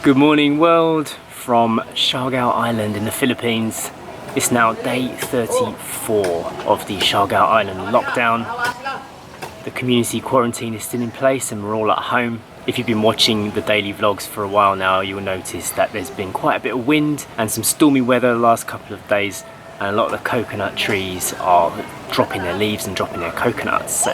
Good morning world from Siargao Island in the Philippines. It's now day 34 of the Siargao Island Lockdown. The community quarantine is still in place and we're all at home. If you've been watching the daily vlogs for a while now, you'll notice that there's been quite a bit of wind and some stormy weather the last couple of days, and a lot of the coconut trees are dropping their leaves and dropping their coconuts. So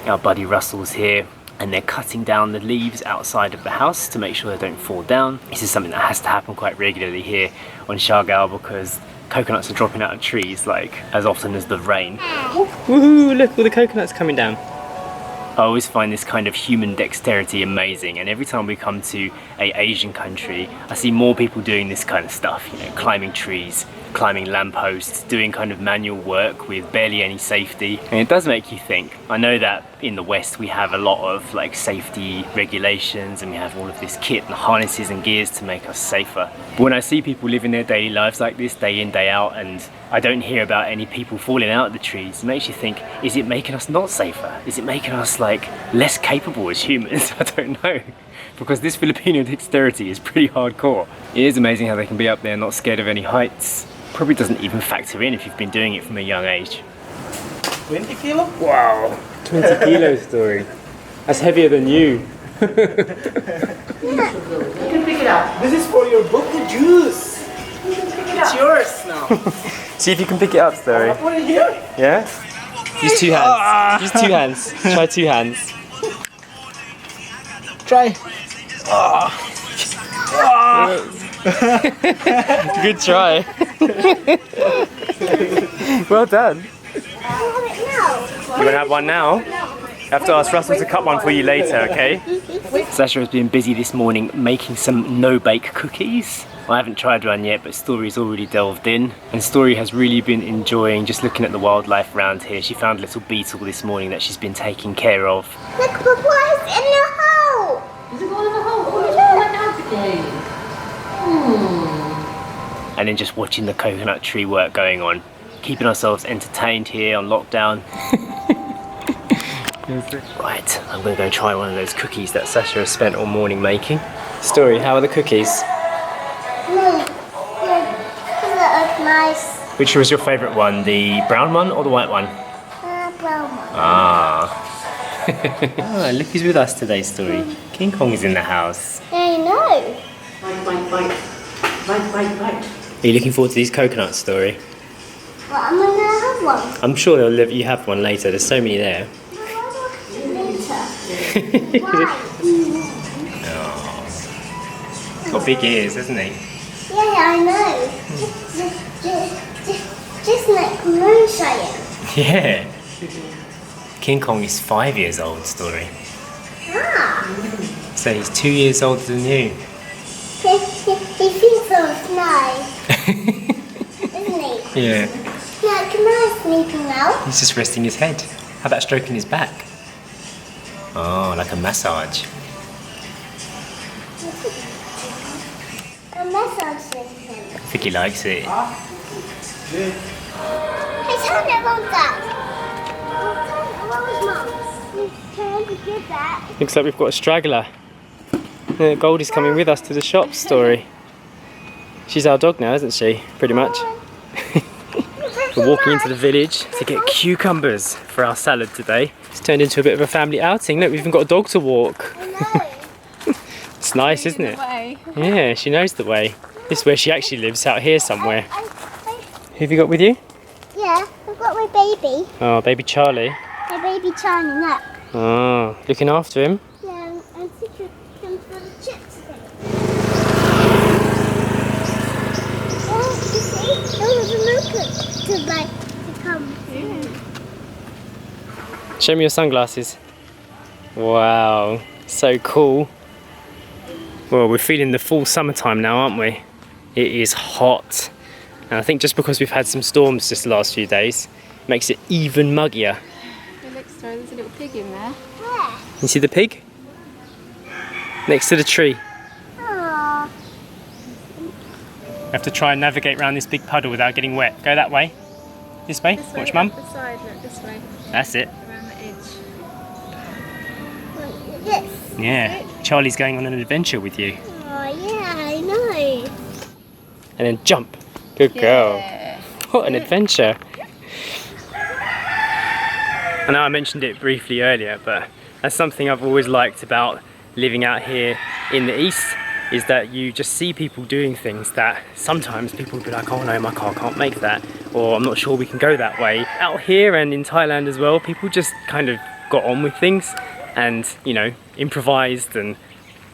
our buddy Russell's here and they're cutting down the leaves outside of the house to make sure they don't fall down. This is something that has to happen quite regularly here on Siargao because coconuts are dropping out of trees like as often as the rain. Woohoo, look, all the coconuts coming down. I always find this kind of human dexterity amazing, and every time we come to an Asian country I see more people doing this kind of stuff, you know, climbing trees, climbing lampposts, doing kind of manual work with barely any safety, and it does make you think. I know that in the West we have a lot of like safety regulations and we have all of this kit and harnesses and gears to make us safer, but when I see people living their daily lives like this day in day out and I don't hear about any people falling out of the trees, it makes you think, is it making us not safer? Is it making us like less capable as humans? I don't know, because this Filipino dexterity is pretty hardcore. It is amazing how they can be up there not scared of any heights. Probably doesn't even factor in if you've been doing it from a young age. 20 kilo? Wow, 20 kilo story. That's heavier than you. You can pick it up. This is for your book juice. It's yours now. See if you can pick it up, Story. Put it here. Yeah? Use two hands. Use two hands. Try two hands. Try. Good try. Well done. You want to have one now? You have to ask Russell to cut one for you later, okay? Sasha has been busy this morning making some no-bake cookies. I haven't tried one yet, but Story's already delved in. And Story has really been enjoying just looking at the wildlife around here. She found a little beetle this morning that she's been taking care of. Look, but what is in the hole? Is it going in the hole? Oh, it's all like that today. And then just watching the coconut tree work going on. Keeping ourselves entertained here on lockdown. Right, I'm going to go and try one of those cookies that Sasha has spent all morning making. Story, how are the cookies? Good. Nice. Which was your favourite one, the brown one or the white one? Brown one. Ah. Ah, look who's with us today, Story. King Kong is in the house. I know. Bite. Are you looking forward to these coconuts, Story? Well, I'm gonna have one. I'm sure they'll let you have one later, there's so many there. Later. Why? He's got big ears, hasn't he? Yeah, I know. Just like moonshine. Yeah. King Kong is 5 years old, Story. Ah. So he's 2 years older than you. He thinks so nice. Isn't he? Yeah. Yeah, can I sleeping now? He's just resting his head. How about stroking his back? Oh, like a massage. A massage him. I think he likes it. Hey, turn it on that. What was Mum? Turn to get that. Looks like we've got a straggler. Yeah, Goldie's coming with us to the shop, Story. She's our dog now, isn't she? Pretty much. We're walking into the village to get cucumbers for our salad today. It's turned into a bit of a family outing. Look, we've even got a dog to walk. I know. It's nice, isn't it? Yeah, she knows the way. This is where she actually lives, out here somewhere. Who have you got with you? Yeah, I've got my baby. Oh, baby Charlie. My baby Charlie, look. Oh, looking after him. Yeah, I'm taking him for the chips today. Oh, you see? There was a milk to come. Show me your sunglasses. Wow, so cool. Well, we're feeling the full summertime now, aren't we? It is hot. And I think just because we've had some storms just the last few days, makes it even muggier. It looks so there's a little pig in there. Where? You see the pig? Next to the tree. Aww. We have to try and navigate around this big puddle without getting wet. Go that way. This way. This way, Watch, Mum. up the side, look, this way, That's it. around the edge. This. Yeah. Charlie's going on an adventure with you. Oh, yeah. and then jump. Good girl. Yeah. What an adventure. I know I mentioned it briefly earlier, but that's something I've always liked about living out here in the east, is that you just see people doing things that sometimes people will be like, oh no, my car can't make that, or I'm not sure we can go that way. Out here and in Thailand as well, people just kind of got on with things and, you know, improvised and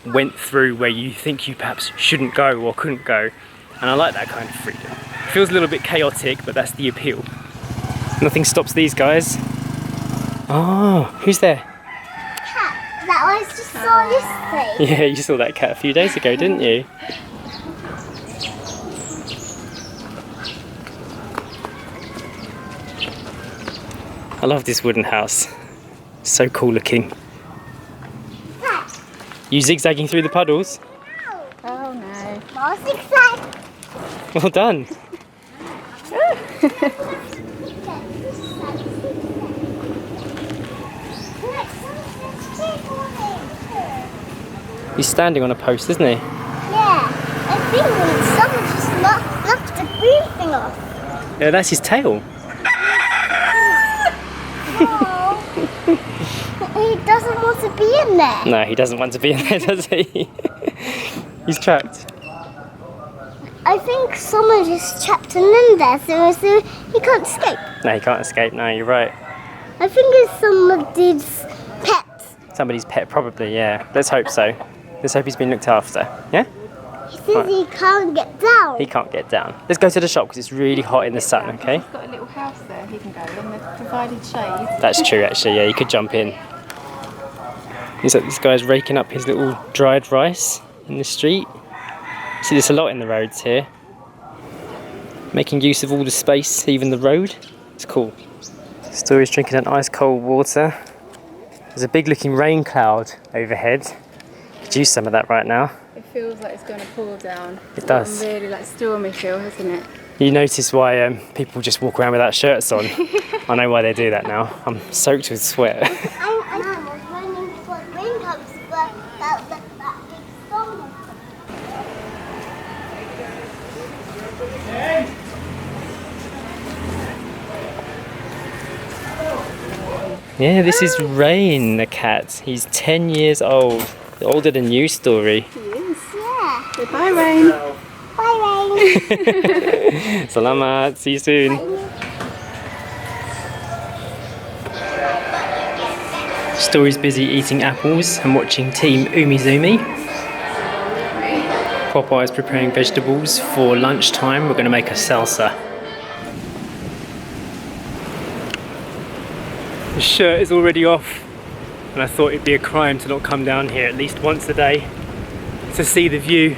went through where you think you perhaps shouldn't go or couldn't go. And I like that kind of freedom. It feels a little bit chaotic, but that's the appeal. Nothing stops these guys. Oh, who's there? Cat that I just saw yesterday. Yeah, you saw that cat a few days ago, didn't you? I love this wooden house. So cool looking. Cat. You zigzagging through the puddles? Oh no. More zigzag. Well done. He's standing on a post, isn't he? Yeah, I think someone just knocked the green thing off. Yeah, that's his tail. Oh. He doesn't want to be in there. No, he doesn't want to be in there, does he? He's trapped. I think someone just trapped him in there, so he can't escape. No, he can't escape. No, you're right. I think it's somebody's pet. Somebody's pet, probably, yeah. Let's hope so. Let's hope he's been looked after. Yeah? He says he can't get down. He can't get down. Let's go to the shop because it's really hot in the sun, okay? He's got a little house there he can go in. They've provided shade. That's true, actually. Yeah, you could jump in. Looks like this guy's raking up his little dried rice in the street. See this a lot in the roads here. Making use of all the space, even the road. It's cool. Story's drinking an ice cold water. There's a big looking rain cloud overhead. Could use some of that right now. It feels like it's going to pour down. It does. It's really like stormy feel, hasn't it? You notice why people just walk around without shirts on. I know why they do that now. I'm soaked with sweat. I was running before the rain comes, but that big storm. Yeah, this is Rain, the cat. He's 10 years old. Older than you, Story. He is. Yeah. Goodbye, Rain. Bye, Rain. Salamat. See you soon. Story's busy eating apples and watching Team Umizoomi. Popeye's preparing vegetables for lunchtime. We're going to make a salsa. The shirt is already off, and I thought it'd be a crime to not come down here at least once a day to see the view.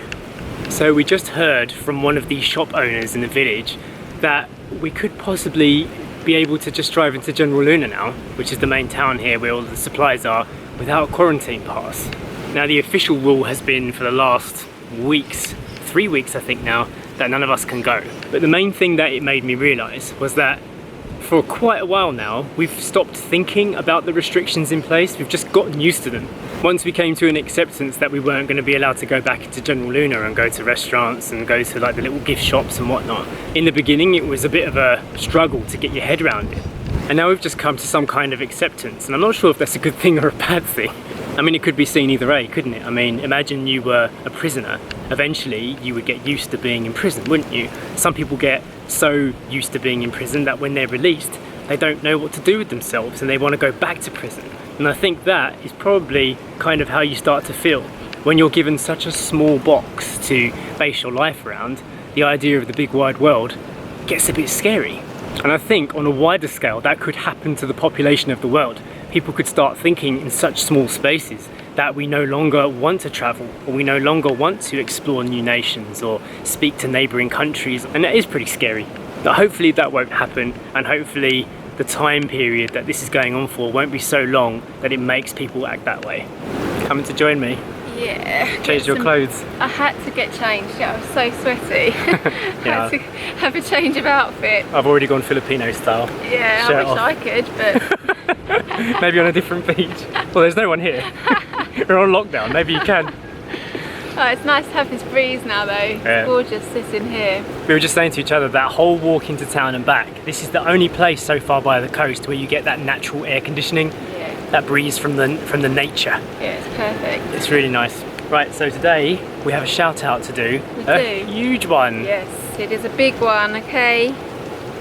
So we just heard from one of the shop owners in the village that we could possibly be able to just drive into General Luna now, which is the main town here where all the supplies are, without a quarantine pass. Now the official rule has been for the last weeks, 3 weeks I think now, that none of us can go. But the main thing that it made me realise was that for quite a while now, we've stopped thinking about the restrictions in place. We've just gotten used to them. Once we came to an acceptance that we weren't going to be allowed to go back into General Luna and go to restaurants and go to like the little gift shops and whatnot. In the beginning, it was a bit of a struggle to get your head around it. And now we've just come to some kind of acceptance. And I'm not sure if that's a good thing or a bad thing. I mean, it could be seen either way, couldn't it? I mean, imagine you were a prisoner. Eventually, you would get used to being in prison, wouldn't you? Some people get so used to being in prison that when they're released, they don't know what to do with themselves and they want to go back to prison. And I think that is probably kind of how you start to feel. When you're given such a small box to base your life around, the idea of the big wide world gets a bit scary. And I think on a wider scale, that could happen to the population of the world. People could start thinking in such small spaces that we no longer want to travel, or we no longer want to explore new nations or speak to neighbouring countries, and that is pretty scary. But hopefully that won't happen, and hopefully the time period that this is going on for won't be so long that it makes people act that way. Coming to join me? Yeah. Change your clothes. I had to get changed. Yeah, I was so sweaty. Yeah. I had to have a change of outfit. I've already gone Filipino style. Yeah, Shirt I wish off. I could, but Maybe on a different beach. Well, there's no one here. We're on lockdown, maybe you can. Oh, it's nice to have this breeze now though. Yeah. It's gorgeous sitting here. We were just saying to each other that whole walk into town and back, this is the only place so far by the coast where you get that natural air conditioning, Yeah. that breeze from the nature. Yeah, it's perfect. It's really nice. Right, so today we have a shout out to do. We A do. huge one. Yes, it is a big one, okay?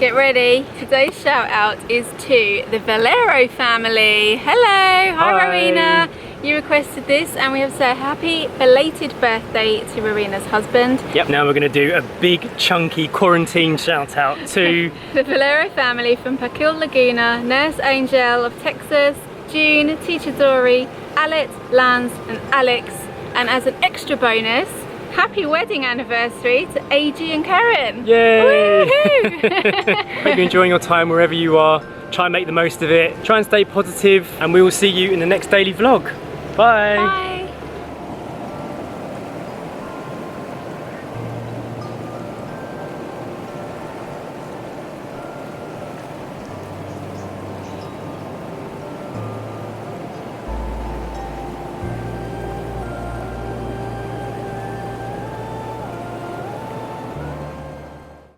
Get ready. Today's shout out is to the Valero family. Hello, hi Rowena. You requested this and we have to say happy belated birthday to Rowena's husband. Yep, now we're going to do a big chunky quarantine shout out to The Valero family from Paquil Laguna, Nurse Angel of Texas, June, Teacher Dory, Alec, Lance and Alex. And as an extra bonus, happy wedding anniversary to AG and Karen. Yay! Woohoo! Hope you're enjoying your time wherever you are. Try and make the most of it. Try and stay positive and we will see you in the next daily vlog. Bye! Bye.